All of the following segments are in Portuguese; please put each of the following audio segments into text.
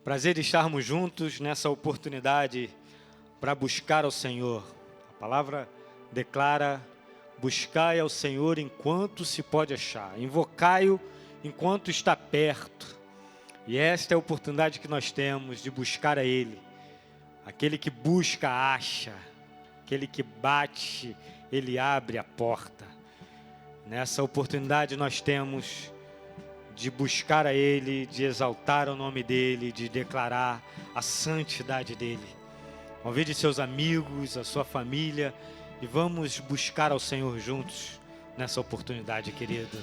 Prazer de estarmos juntos nessa oportunidade para buscar ao Senhor. A palavra declara: buscai ao Senhor enquanto se pode achar, invocai-o enquanto está perto. E esta é a oportunidade que nós temos de buscar a Ele. Aquele que busca, acha. Aquele que bate, Ele abre a porta. Nessa oportunidade nós temos de buscar a Ele, de exaltar o nome dEle, de declarar a santidade dEle. Convide seus amigos, a sua família, e vamos buscar ao Senhor juntos nessa oportunidade, querido.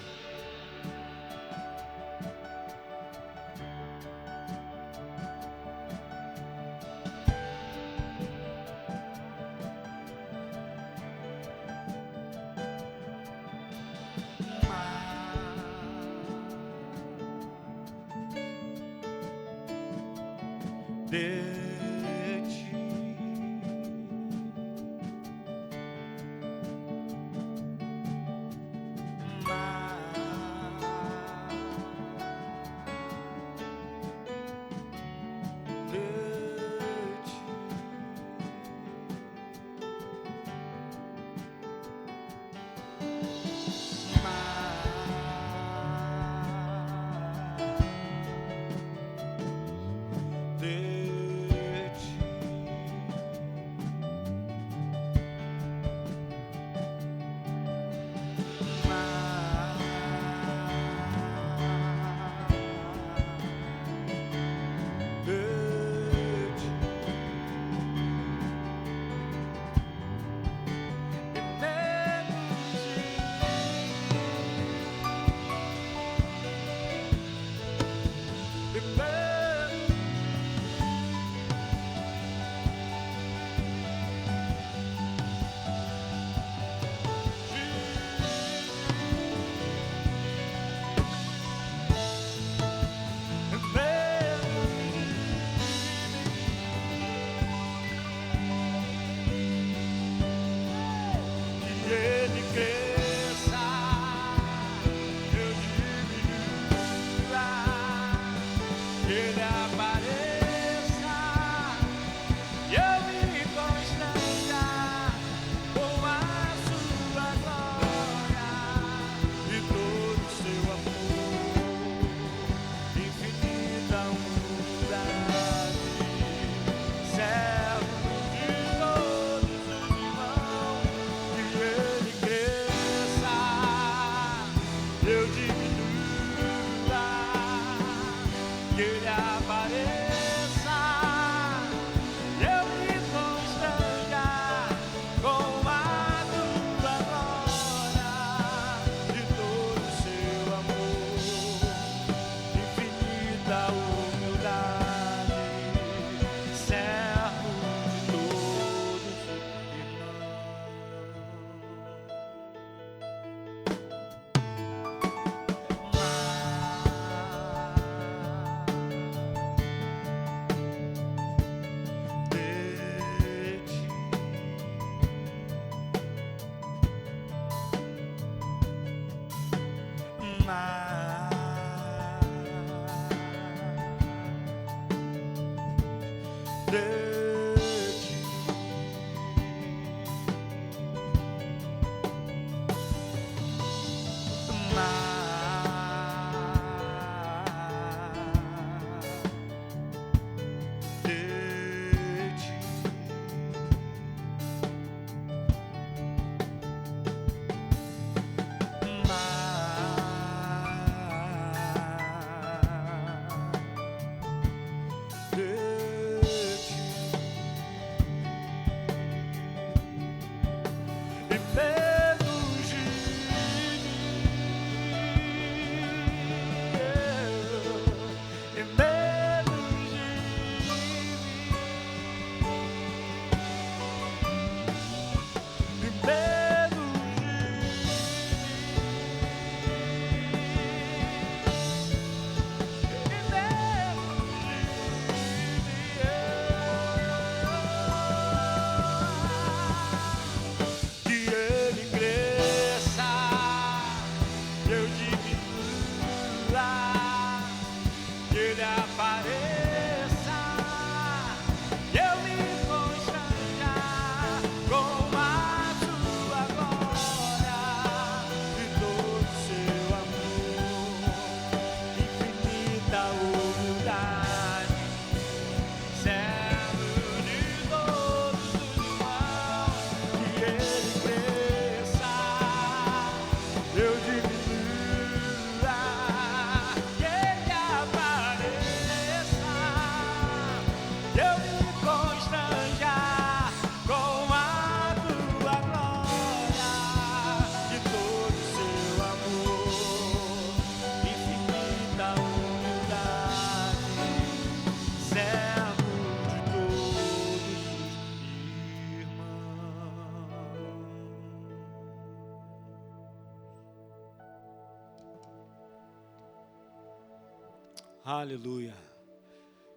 Aleluia.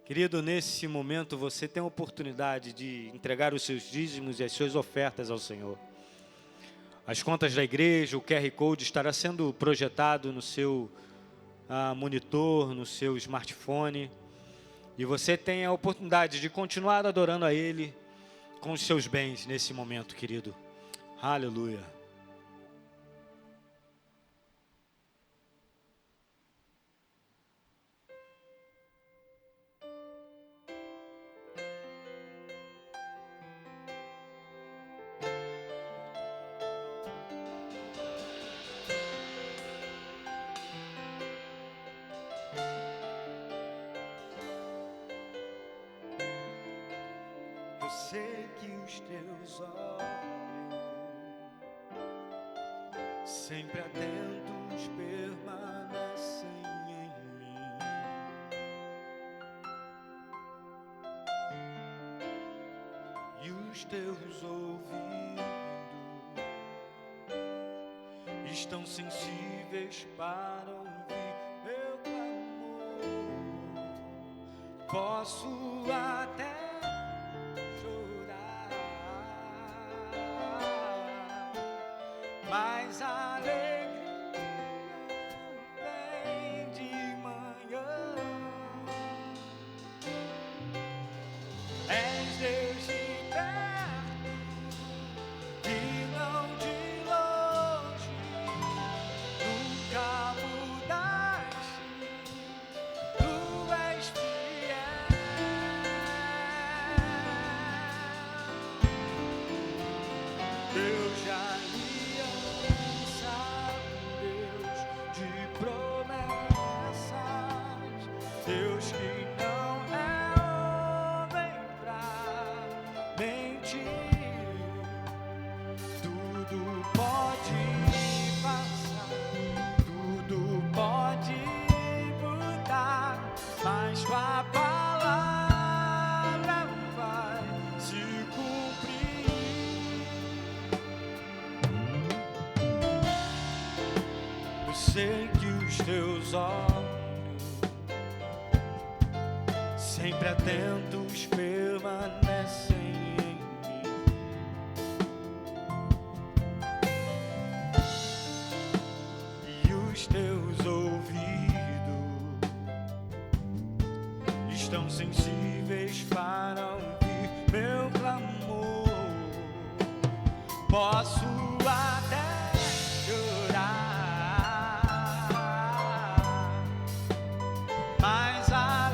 Querido, nesse momento você tem a oportunidade de entregar os seus dízimos e as suas ofertas ao Senhor. As contas da igreja, o QR Code estará sendo projetado no seu monitor, no seu smartphone. E você tem a oportunidade de continuar adorando a Ele com os seus bens nesse momento, querido. Aleluia. Eu sei que os teus olhos, sempre atentos, permanecem em mim. E os teus ouvidos estão sensíveis para ouvir meu clamor. Posso até mas a alegria vem de manhã. És Deus de perto e não de longe. Nunca mudaste, tu és fiel. Deus já Deus que não é homem pra mentir, tudo pode passar, tudo pode mudar, mas tua palavra vai se cumprir. Eu sei que os teus olhos sempre atentos permanecem em mim. E os teus ouvidos estão sensíveis para ouvir meu clamor. Posso até chorar, mas a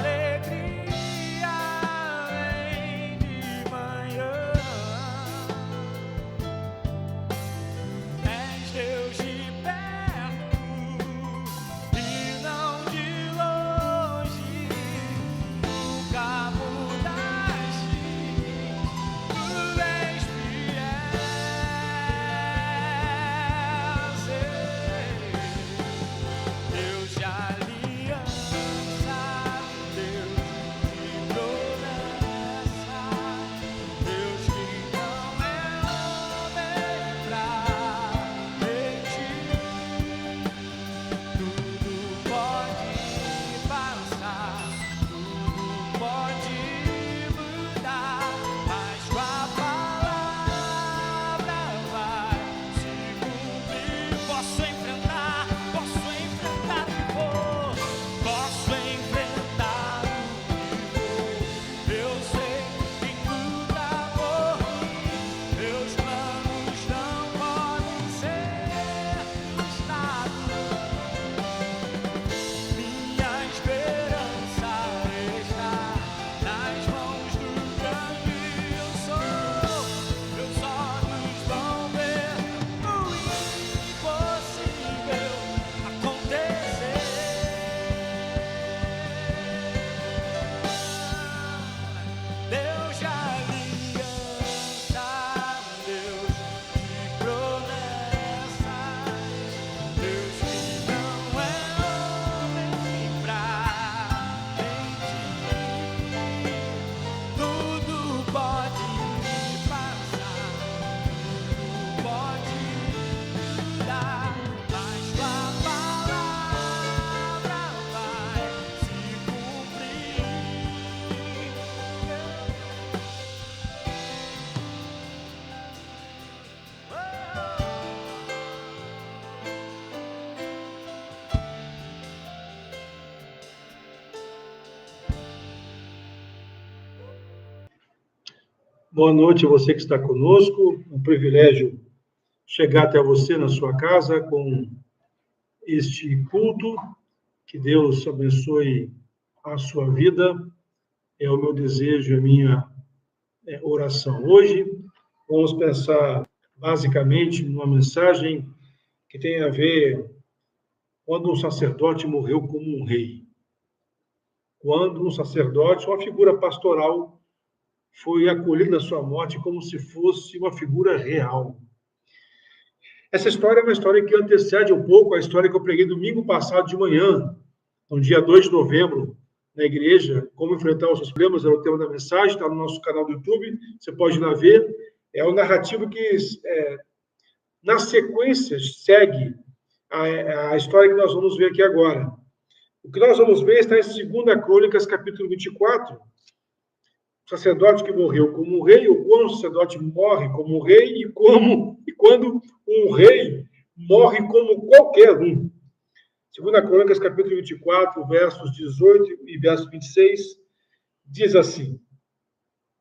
Boa noite a você que está conosco. Um privilégio chegar até você na sua casa com este culto. Que Deus abençoe a sua vida. É o meu desejo, a minha oração. Hoje vamos pensar basicamente numa mensagem que tem a ver quando um sacerdote morreu como um rei. Quando um sacerdote, uma figura pastoral, foi acolhido na sua morte como se fosse uma figura real. Essa história é uma história que antecede um pouco a história que eu preguei domingo passado de manhã, no dia 2 de novembro, na igreja, como enfrentar os seus problemas, era o tema da mensagem, está no nosso canal do YouTube, você pode ir lá ver. É um narrativo que, na sequência, segue a história que nós vamos ver aqui agora. O que nós vamos ver está em 2 Crônicas, capítulo 24, o sacerdote que morreu como rei, ou quando o sacerdote morre como rei, e quando um rei morre como qualquer um. 2 Crônicas, capítulo 24, versos 18 e verso 26, diz assim,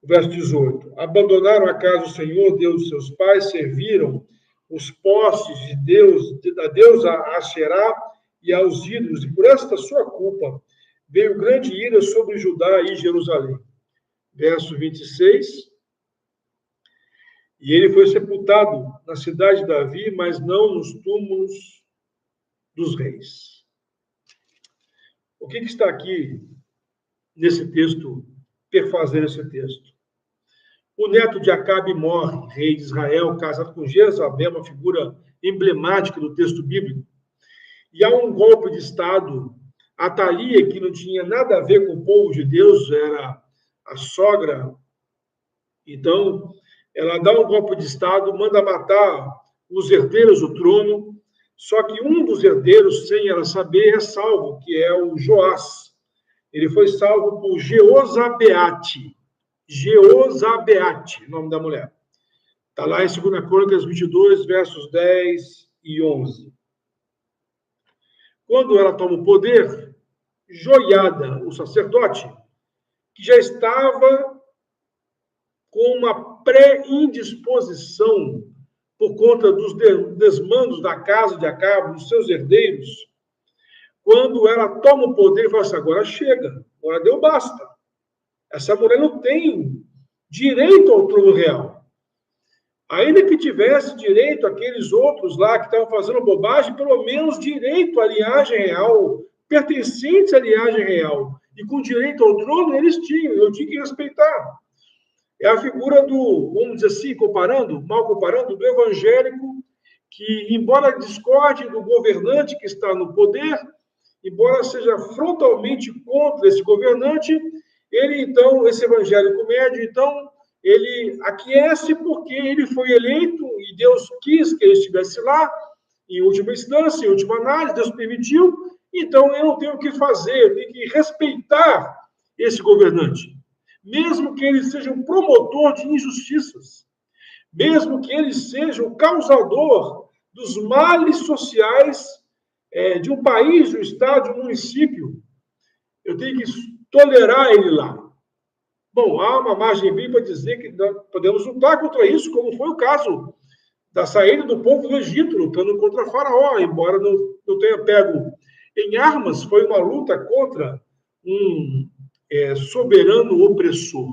verso 18, abandonaram a casa do Senhor, Deus de seus pais, serviram os postes de Deus, da deusa Asherá e aos ídolos, e por esta sua culpa veio grande ira sobre Judá e Jerusalém. Verso 26, e ele foi sepultado na cidade de Davi, mas não nos túmulos dos reis. O que está aqui nesse texto, perfazendo esse texto? O neto de Acabe morre, rei de Israel, casado com Jezabel, uma figura emblemática do texto bíblico. E há um golpe de Estado. Atalia, que não tinha nada a ver com o povo de Deus, era a sogra. Então, ela dá um golpe de Estado, manda matar os herdeiros do trono, só que um dos herdeiros, sem ela saber, é salvo, que é o Joás. Ele foi salvo por Jeozabeate. Jeozabeate, nome da mulher. Está lá em 2 Crônicas 22, versos 10 e 11. Quando ela toma o poder, Joiada, o sacerdote, que já estava com uma pré-indisposição por conta dos desmandos da casa de Acabe, dos seus herdeiros, quando ela toma o poder, fala assim, agora chega, agora deu basta. Essa mulher não tem direito ao trono real. Ainda que tivesse direito aqueles outros lá que estavam fazendo bobagem, pelo menos direito à linhagem real, pertencentes à linhagem real, e com direito ao trono, eles tinham, eu tinha que respeitar. É a figura do, vamos dizer assim, mal comparando, do evangélico, que, embora discorde do governante que está no poder, embora seja frontalmente contra esse governante, ele, então, esse evangélico médio, então, ele aquece porque ele foi eleito e Deus quis que ele estivesse lá, em última instância, em última análise, Deus permitiu, então eu não tenho o que fazer, eu tenho que respeitar esse governante. Mesmo que ele seja um promotor de injustiças, mesmo que ele seja o causador dos males sociais de um país, de um estado, de um município, eu tenho que tolerar ele lá. Bom, há uma margem bem para dizer que nós podemos lutar contra isso, como foi o caso da saída do povo do Egito, lutando contra Faraó, embora não tenha pego em armas, foi uma luta contra um soberano opressor.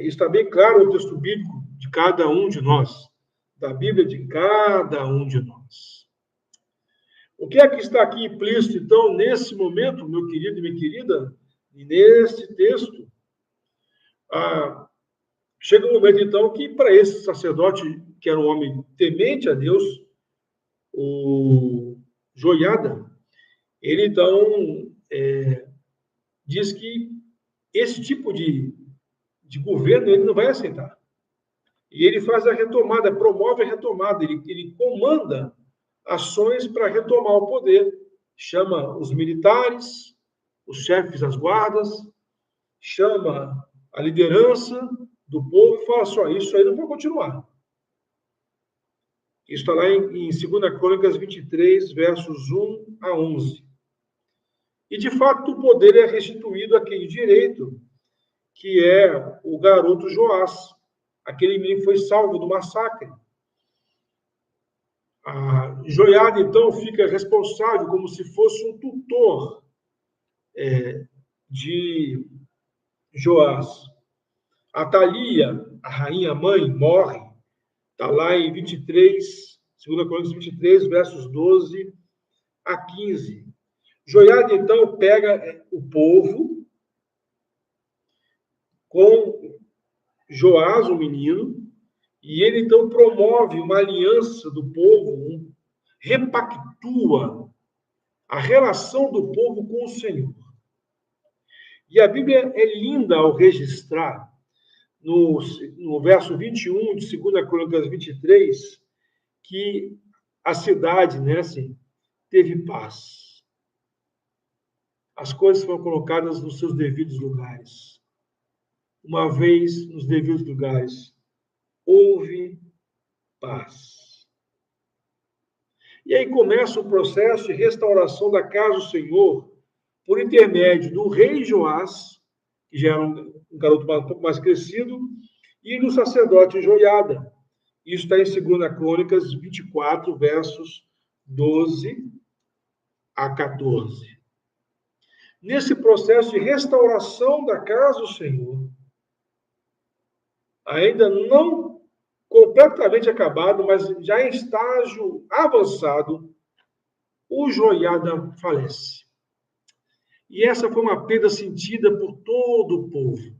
Está bem claro no texto bíblico de cada um de nós, da Bíblia de cada um de nós. O que é que está aqui implícito, então, nesse momento, meu querido e minha querida, nesse texto? Chega um momento, então, que para esse sacerdote, que era um homem temente a Deus, o Joiada, ele, então, diz que esse tipo de governo ele não vai aceitar. E ele faz a retomada, promove a retomada, ele comanda ações para retomar o poder. Chama os militares, os chefes das guardas, chama a liderança do povo e fala só, isso aí não vai continuar. Isso está lá em 2 Crônicas 23, versos 1 a 11. E, de fato, o poder é restituído a quem? Direito. que é o garoto Joás, aquele menino que foi salvo do massacre. A Joiada, então, fica responsável como se fosse um tutor de Joás. A Thalia, a rainha mãe, morre. Está lá em 23, 2 Crônicas 23, versos 12 a 15. Joiada, então, pega o povo com Joás, o menino, e ele, então, promove uma aliança do povo, repactua a relação do povo com o Senhor. E a Bíblia é linda ao registrar, no verso 21 de 2 Crônicas 23, que a cidade, né, assim, teve paz. As coisas foram colocadas nos seus devidos lugares. Uma vez nos devidos lugares, houve paz. E aí começa o processo de restauração da casa do Senhor por intermédio do rei Joás, que já era um garoto um pouco mais crescido, e do sacerdote Joiada. Isso está em 2 Crônicas 24, versos 12 a 14. Nesse processo de restauração da casa do Senhor, ainda não completamente acabado, mas já em estágio avançado, o Joiada falece. E essa foi uma perda sentida por todo o povo.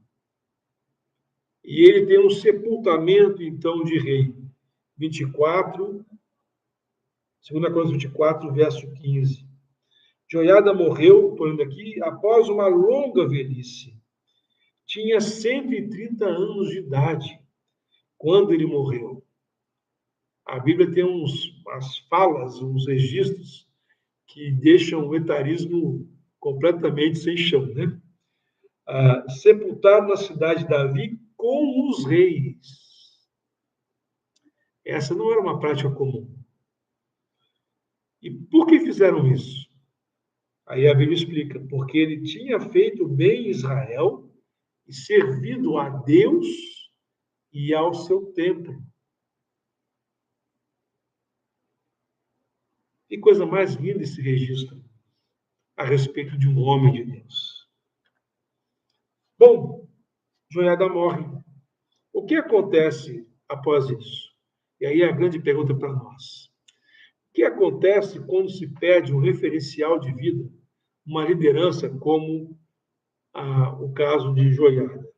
E ele tem um sepultamento, então, de rei. 24, 2 Crônicas 24, verso 15. Joiada morreu, estou indo aqui, após uma longa velhice. Tinha 130 anos de idade quando ele morreu. A Bíblia tem umas falas, uns registros que deixam o etarismo completamente sem chão, né? Sepultado na cidade de Davi com os reis. Essa não era uma prática comum. E por que fizeram isso? Aí a Bíblia explica, porque ele tinha feito bem em Israel e servido a Deus e ao seu templo. Que coisa mais linda esse registro a respeito de um homem de Deus. Bom, Joiada morre. O que acontece após isso? E aí a grande pergunta para nós. O que acontece quando se perde um referencial de vida, uma liderança como o caso de Joiada?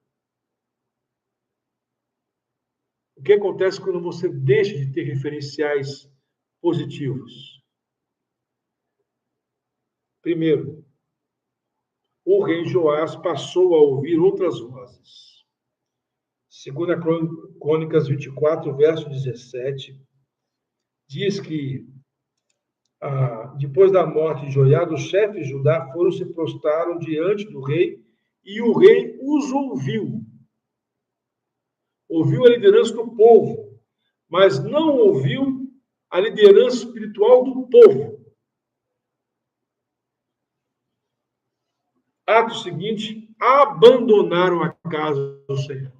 O que acontece quando você deixa de ter referenciais positivos? Primeiro, o rei Joás passou a ouvir outras vozes. 2 Crônicas 24, verso 17, diz que depois da morte de Joiada, os chefes de Judá foram se prostraram diante do rei e o rei os ouviu. Ouviu a liderança do povo, mas não ouviu a liderança espiritual do povo. Ato seguinte, abandonaram a casa do Senhor.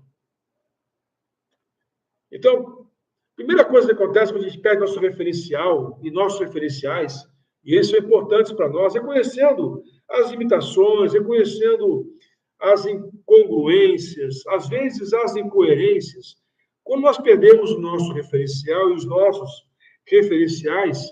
Então, a primeira coisa que acontece quando a gente perde nosso referencial e nossos referenciais, e eles são importantes para nós, reconhecendo as limitações, reconhecendo as incongruências, às vezes as incoerências. Quando nós perdemos o nosso referencial e os nossos referenciais,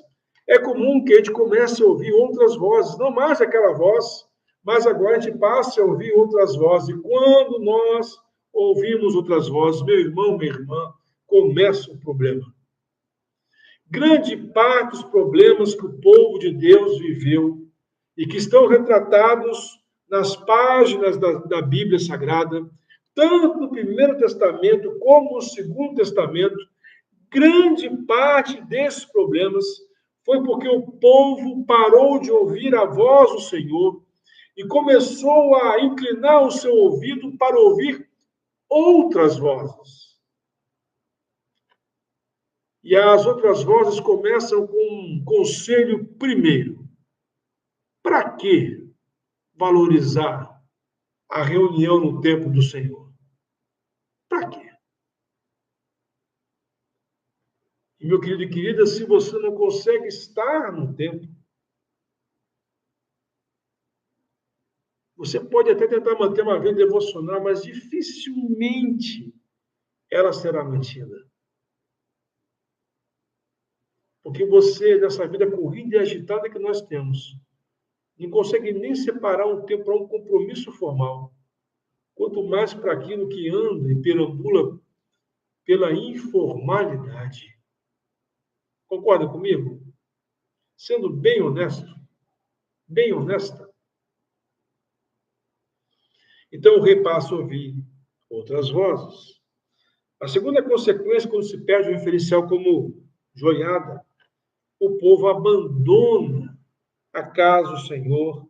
é comum que a gente comece a ouvir outras vozes, não mais aquela voz, mas agora a gente passe a ouvir outras vozes. E quando nós ouvimos outras vozes, meu irmão, minha irmã, começa o problema. Grande parte dos problemas que o povo de Deus viveu e que estão retratados nas páginas da Bíblia Sagrada, tanto no Primeiro Testamento como no Segundo Testamento, grande parte desses problemas foi porque o povo parou de ouvir a voz do Senhor e começou a inclinar o seu ouvido para ouvir outras vozes. E as outras vozes começam com um conselho primeiro. Para que valorizar a reunião no templo do Senhor? Para quê? E, meu querido e querida, se você não consegue estar no templo, você pode até tentar manter uma vida devocional, mas dificilmente ela será mantida. Porque você, nessa vida corrida e agitada que nós temos, não consegue nem separar um tempo para um compromisso formal. Quanto mais para aquilo que anda e perambula pela informalidade. Concorda comigo? Sendo bem honesto, bem honesta. Então o rei passa a ouvir outras vozes. A segunda consequência, quando se perde o referencial como joiada, o povo abandona a casa do Senhor.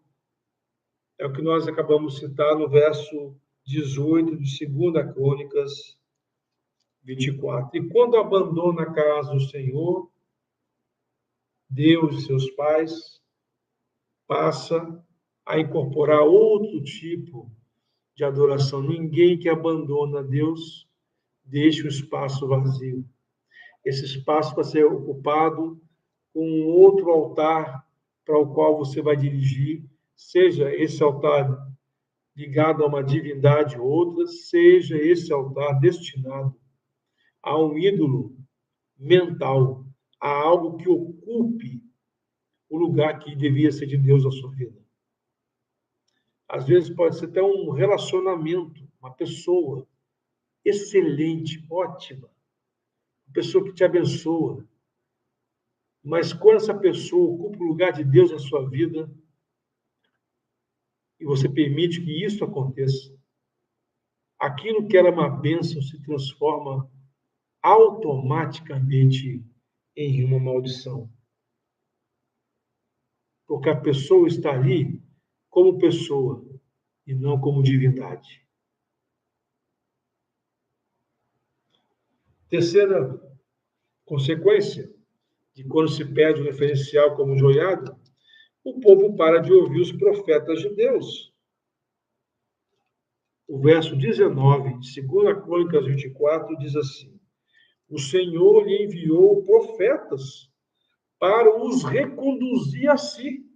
É o que nós acabamos de citar no verso 18 de 2 Crônicas 24. E quando abandona a casa do Senhor, Deus e seus pais passa a incorporar outro tipo de adoração. Ninguém que abandona Deus deixa o espaço vazio. Esse espaço vai ser ocupado com um outro altar para o qual você vai dirigir, seja esse altar ligado a uma divindade ou outra, seja esse altar destinado a um ídolo mental, a algo que ocupe o lugar que devia ser de Deus na sua vida. Às vezes pode ser até um relacionamento, uma pessoa excelente, ótima, uma pessoa que te abençoa. Mas quando essa pessoa ocupa o lugar de Deus na sua vida, e você permite que isso aconteça, aquilo que era uma bênção se transforma automaticamente em uma maldição. Porque a pessoa está ali como pessoa e não como divindade. Terceira consequência de quando se perde o referencial como joiado, o povo para de ouvir os profetas de Deus. O verso 19 de 2 Crônicas 24 diz assim: o Senhor lhe enviou profetas para os reconduzir a si.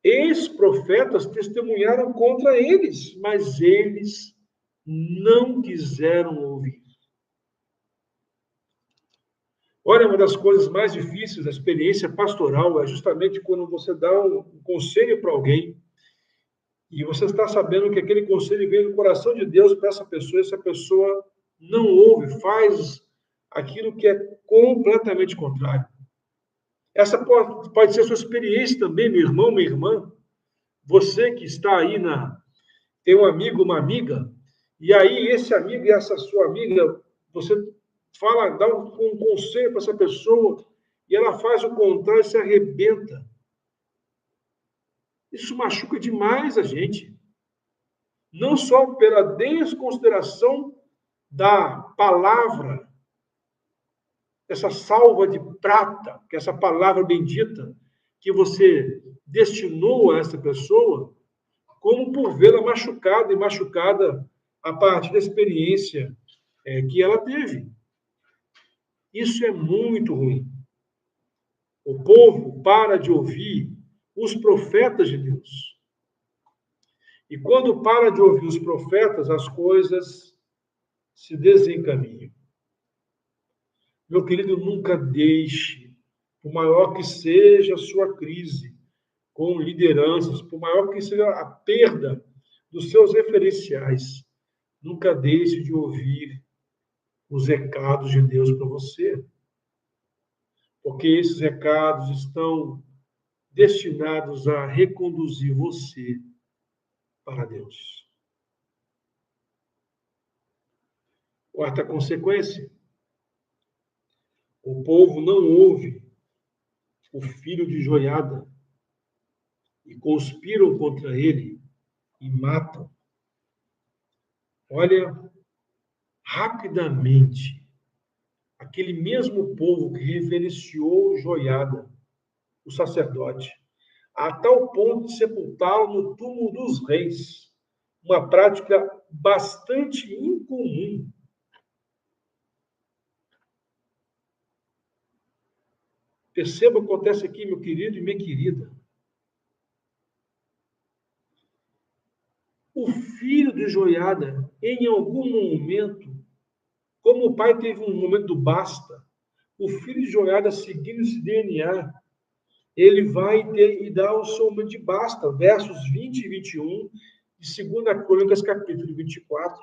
Ex-profetas testemunharam contra eles, mas eles não quiseram ouvir. Olha, uma das coisas mais difíceis da experiência pastoral é justamente quando você dá um conselho para alguém e você está sabendo que aquele conselho veio do coração de Deus para essa pessoa, e essa pessoa não ouve, faz aquilo que é completamente contrário. Essa pode ser a sua experiência também, meu irmão, minha irmã. Você que está aí tem um amigo, uma amiga, e aí esse amigo e essa sua amiga, você fala, dá um conselho para essa pessoa, e ela faz o contrário e se arrebenta. Isso machuca demais a gente. Não só pela desconsideração da palavra, essa salva de prata, que é essa palavra bendita que você destinou a essa pessoa, como por vê-la machucada e machucada a partir da experiência que ela teve. Isso é muito ruim. O povo para de ouvir os profetas de Deus. E quando para de ouvir os profetas, as coisas se desencaminham. Meu querido, nunca deixe, por maior que seja a sua crise com lideranças, por maior que seja a perda dos seus referenciais, nunca deixe de ouvir os recados de Deus para você. Porque esses recados estão destinados a reconduzir você para Deus. Quarta consequência: o povo não ouve o filho de Joiada e conspiram contra ele e matam. Olha, rapidamente, aquele mesmo povo que reverenciou Joiada, o sacerdote, a tal ponto de sepultá-lo no túmulo dos reis, uma prática bastante incomum. Perceba o que acontece aqui, meu querido e minha querida. O filho de Joiada, em algum momento, como o pai teve um momento do basta, o filho de Joiada, seguindo esse DNA, ele vai ter e dar o seu momento de basta, versos 20 e 21, de 2 Crônicas, capítulo 24.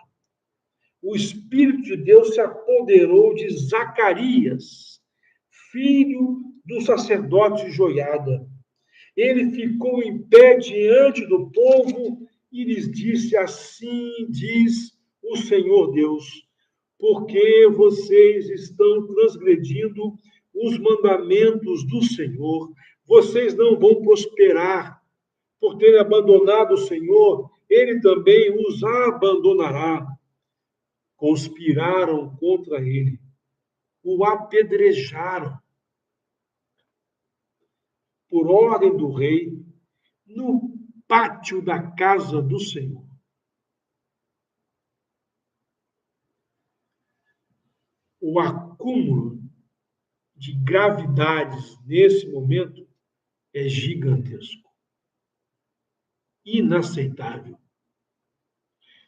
O Espírito de Deus se apoderou de Zacarias, filho do sacerdote Joiada. Ele ficou em pé diante do povo e lhes disse: assim diz o Senhor Deus, porque vocês estão transgredindo os mandamentos do Senhor, vocês não vão prosperar. Por terem abandonado o Senhor, ele também os abandonará. Conspiraram contra ele, o apedrejaram. Por ordem do rei, no pátio da casa do Senhor. O acúmulo de gravidades nesse momento é gigantesco, inaceitável.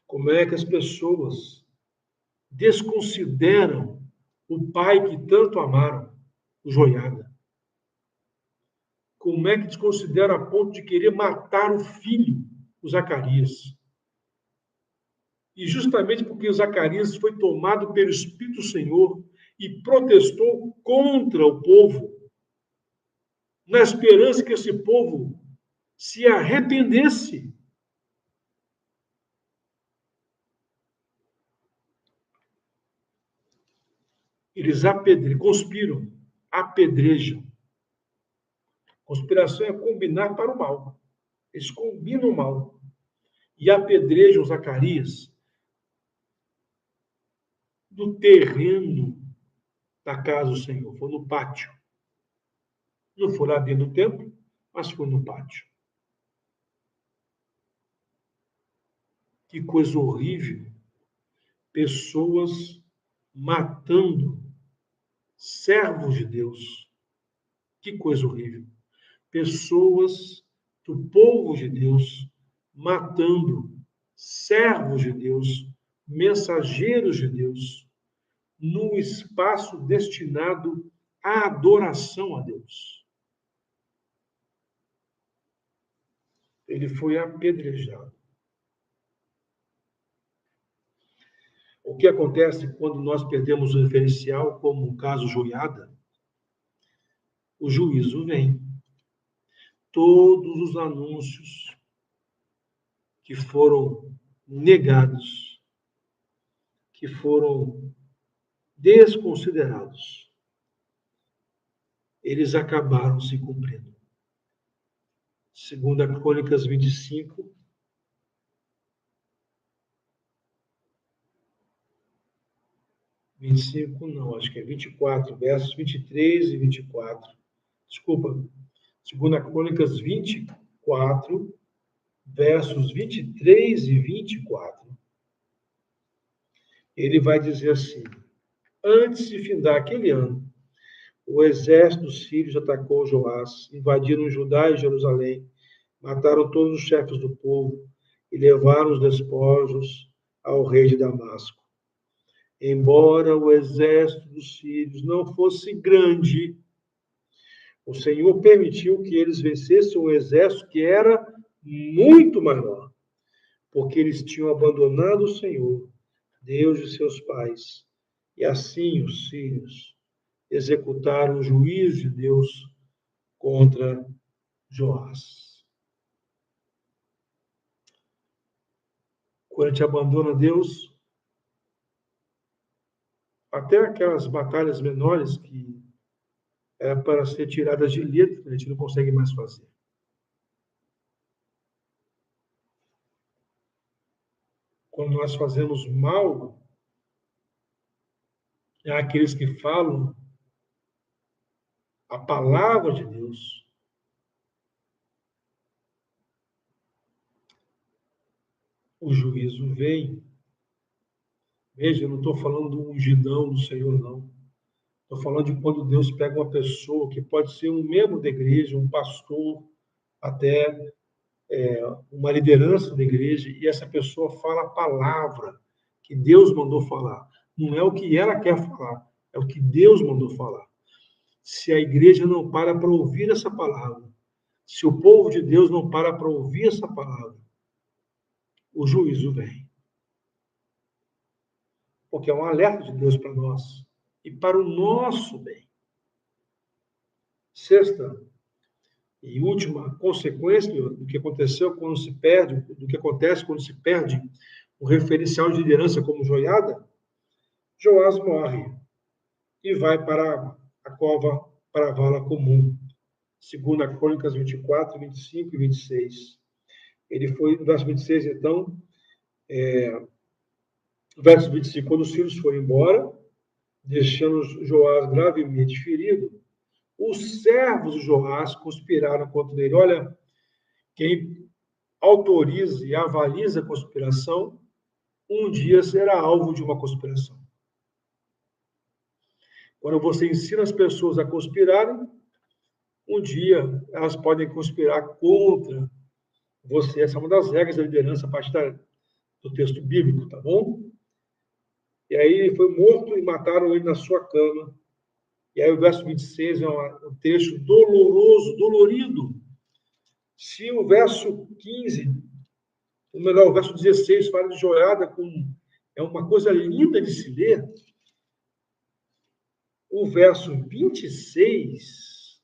Como é que as pessoas desconsideram o pai que tanto amaram, o Joiada? Como é que desconsideram a ponto de querer matar o filho, o Zacarias? E justamente porque Zacarias foi tomado pelo Espírito do Senhor e protestou contra o povo, na esperança que esse povo se arrependesse. Eles conspiram, apedrejam. Conspiração é combinar para o mal. Eles combinam o mal e apedrejam Zacarias no terreno da casa do Senhor. Foi no pátio. Não foi lá dentro do templo, mas foi no pátio. Que coisa horrível. Pessoas matando servos de Deus. Que coisa horrível. Pessoas do povo de Deus matando servos de Deus, mensageiros de Deus, num espaço destinado à adoração a Deus. Ele foi apedrejado. O que acontece quando nós perdemos o referencial, como o caso Joiada? O juízo vem. Todos os anúncios que foram negados, que foram desconsiderados, eles acabaram se cumprindo. 2 Crônicas 25, não, acho que é 24, versos 23 e 24. Desculpa, 2 Crônicas 24, versos 23 e 24. Ele vai dizer assim: antes de findar aquele ano, o exército dos sírios atacou Joás, invadiram Judá e Jerusalém, mataram todos os chefes do povo e levaram os despojos ao rei de Damasco. Embora o exército dos sírios não fosse grande, o Senhor permitiu que eles vencessem um exército que era muito maior, porque eles tinham abandonado o Senhor, Deus de seus pais. E assim os sírios executaram o juízo de Deus contra Joás. Quando a gente abandona Deus, até aquelas batalhas menores que é para ser tiradas de letra, a gente não consegue mais fazer. Quando nós fazemos mal àqueles que falam a palavra de Deus, o juízo vem. Veja, eu não estou falando do ungidão do Senhor, não. Estou falando de quando Deus pega uma pessoa que pode ser um membro da igreja, um pastor, até uma liderança da igreja, e essa pessoa fala a palavra que Deus mandou falar. Não é o que ela quer falar, é o que Deus mandou falar. Se a igreja não para ouvir essa palavra, se o povo de Deus não para ouvir essa palavra, o juízo vem. Porque é um alerta de Deus para nós e para o nosso bem. Sexta e última consequência do que aconteceu quando se perde, do que acontece quando se perde um referencial de liderança como Joiada, Joás morre e vai para a cova, para a vala comum. Segunda Crônicas 24, 25 e 26. Ele foi, no verso 26, então, verso 25, quando os filhos foram embora, deixando Joás gravemente ferido, os servos de Joás conspiraram contra ele. Olha, quem autoriza e avaliza a conspiração, um dia será alvo de uma conspiração. Quando você ensina as pessoas a conspirarem, um dia elas podem conspirar contra você. Essa é uma das regras da liderança a partir do texto bíblico, tá bom? E aí ele foi morto e mataram ele na sua cama. E aí o verso 26 é um trecho doloroso, dolorido. Se o verso 15, ou melhor, o verso 16 fala de Joiada, é uma coisa linda de se ler, o verso 26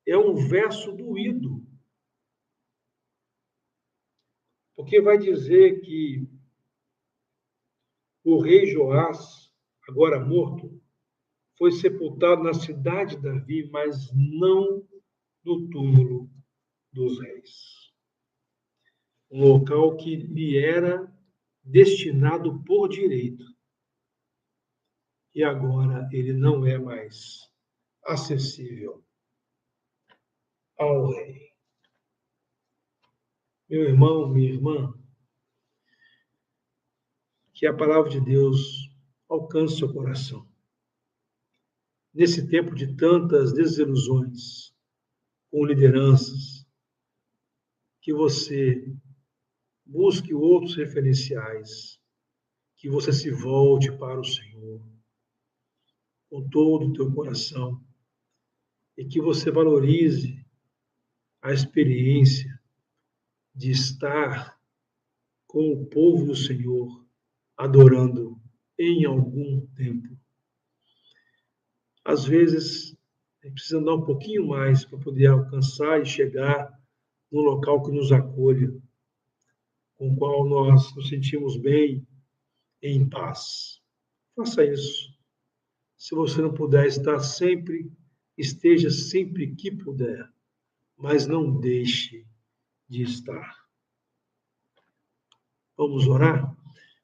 é um verso doído. Porque vai dizer que o rei Joás, agora morto, foi sepultado na cidade de Davi, mas não no túmulo dos reis. Um local que lhe era destinado por direito. E agora ele não é mais acessível ao rei. Meu irmão, minha irmã, que a palavra de Deus alcance seu coração. Nesse tempo de tantas desilusões com lideranças, que você busque outros referenciais, que você se volte para o Senhor com todo o teu coração e que você valorize a experiência de estar com o povo do Senhor adorando em algum tempo. Às vezes, precisa andar um pouquinho mais para poder alcançar e chegar no local que nos acolha, com o qual nós nos sentimos bem e em paz. Faça isso. Se você não puder estar sempre, esteja sempre que puder, mas não deixe de estar. Vamos orar?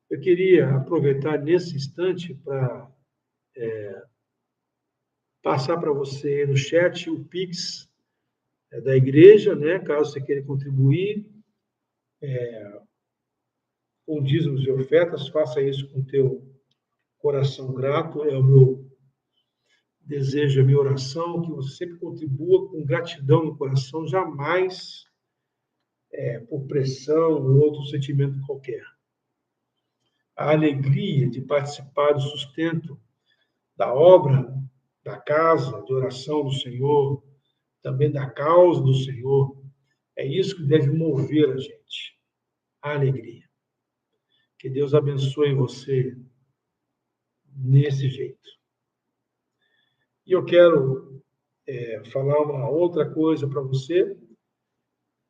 Eu queria aproveitar nesse instante para passar para você no chat o Pix da igreja, né? Caso você queira contribuir com dízimos e ofertas, faça isso com o teu coração grato. É o meu desejo, a minha oração, que você sempre contribua com gratidão no coração, jamais por pressão ou outro sentimento qualquer. A alegria de participar do sustento da obra, da casa de oração do Senhor, também da causa do Senhor, é isso que deve mover a gente, a alegria. Que Deus abençoe você nesse jeito. E eu quero falar uma outra coisa para você,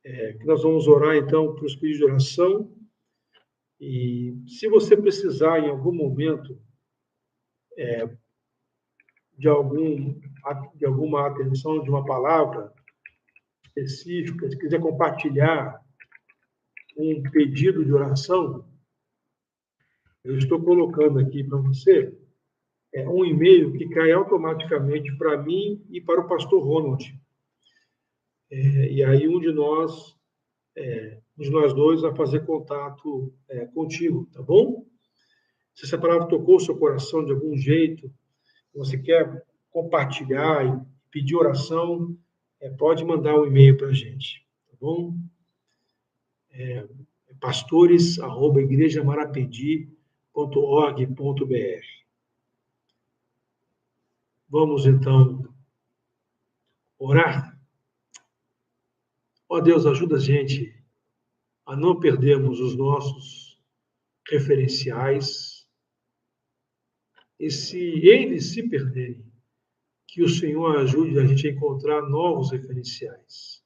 que nós vamos orar, então, para os pedidos de oração. E se você precisar, em algum momento, de alguma atenção, de uma palavra específica, se quiser compartilhar um pedido de oração, eu estou colocando aqui para você um e-mail que cai automaticamente para mim e para o pastor Ronald. E aí um de nós de nós dois a fazer contato contigo, tá bom? Se essa palavra tocou o seu coração de algum jeito, você quer compartilhar e pedir oração, pode mandar um e-mail para a gente, tá bom? pastores@igrejamarapedi.org.br. Vamos, então, orar? Ó Deus, ajuda a gente a não perdermos os nossos referenciais, e se eles se perderem, que o Senhor ajude a gente a encontrar novos referenciais.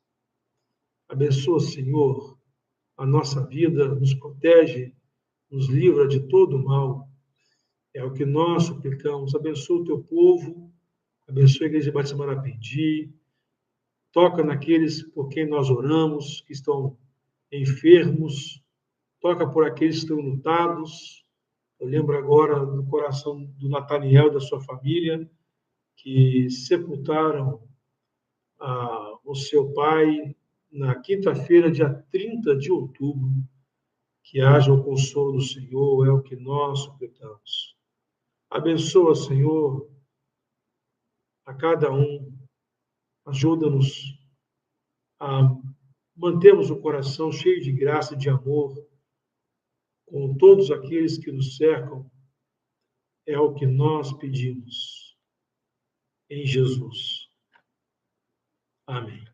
Abençoa, Senhor, a nossa vida, nos protege, nos livra de todo mal. É o que nós suplicamos. Abençoa o teu povo, abençoa a Igreja Batista Marapedi, toca naqueles por quem nós oramos, que estão enfermos, toca por aqueles que estão lutados. Eu lembro agora do coração do Nataniel e da sua família, que sepultaram o seu pai na quinta-feira, dia 30 de outubro. Que haja o consolo do Senhor, é o que nós suplicamos. Abençoa, Senhor, a cada um. Ajuda-nos a mantermos o coração cheio de graça e de amor com todos aqueles que nos cercam. É o que nós pedimos. Em Jesus. Amém.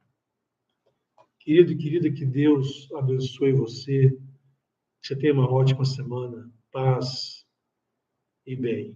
Querido e querida, que Deus abençoe você. Que você tenha uma ótima semana. Paz e bem.